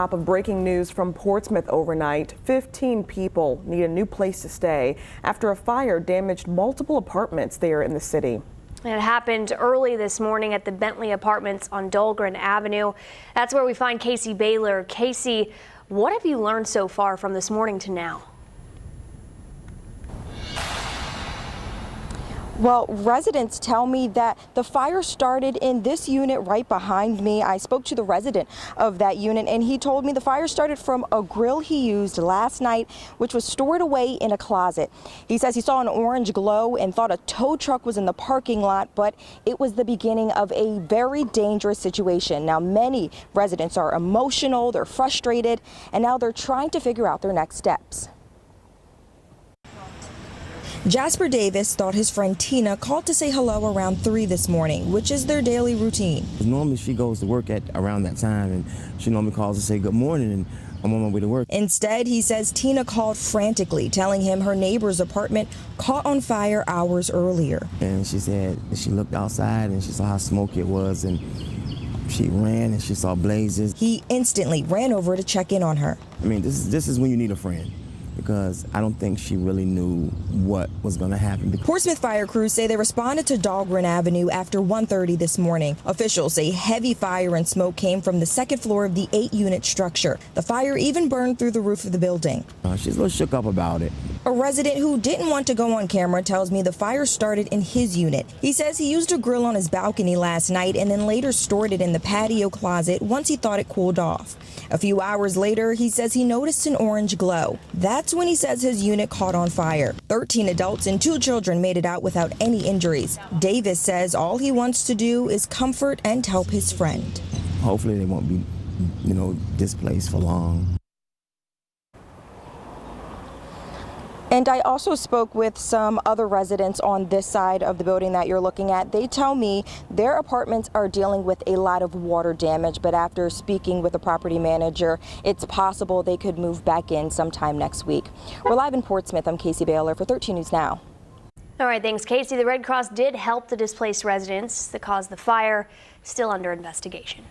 Top of breaking news from Portsmouth overnight. 15 people need a new place to stay after a fire damaged multiple apartments there in the city. It happened early this morning at the Bentley Apartments on Dahlgren Avenue. That's where we find Casey Baylor. Casey, what have you learned so far from this morning to now? Well, residents tell me that the fire started in this unit right behind me. I spoke to the resident of that unit, and he told me the fire started from a grill he used last night, which was stored away in a closet. He says he saw an orange glow and thought a tow truck was in the parking lot, but it was the beginning of a very dangerous situation. Now, many residents are emotional, they're frustrated, and now they're trying to figure out their next steps. Jasper Davis thought his friend Tina called to say hello around 3 this morning, which is their daily routine. Normally she goes to work at around that time, and she normally calls to say good morning, and I'm on my way to work. Instead, he says Tina called frantically, telling him her neighbor's apartment caught on fire hours earlier. And she said she looked outside and she saw how smoky it was, and she ran and she saw blazes. He instantly ran over to check in on her. I mean, this is when you need a friend, because I don't think she really knew what was going to happen. Portsmouth fire crews say they responded to Dahlgren Avenue after 1:30 this morning. Officials say heavy fire and smoke came from the second floor of the 8-unit structure. The fire even burned through the roof of the building. She's a little shook up about it. A resident who didn't want to go on camera tells me the fire started in his unit. He says he used a grill on his balcony last night and then later stored it in the patio closet once he thought it cooled off. A few hours later, he says he noticed an orange glow. That's when he says his unit caught on fire. 13 adults and 2 children made it out without any injuries. Davis says all he wants to do is comfort and help his friend. Hopefully they won't be, displaced for long. And I also spoke with some other residents on this side of the building that you're looking at. They tell me their apartments are dealing with a lot of water damage, but after speaking with the property manager, it's possible they could move back in sometime next week. We're live in Portsmouth. I'm Casey Baylor for 13 News Now. All right, thanks, Casey. The Red Cross did help the displaced residents that caused the fire, still under investigation.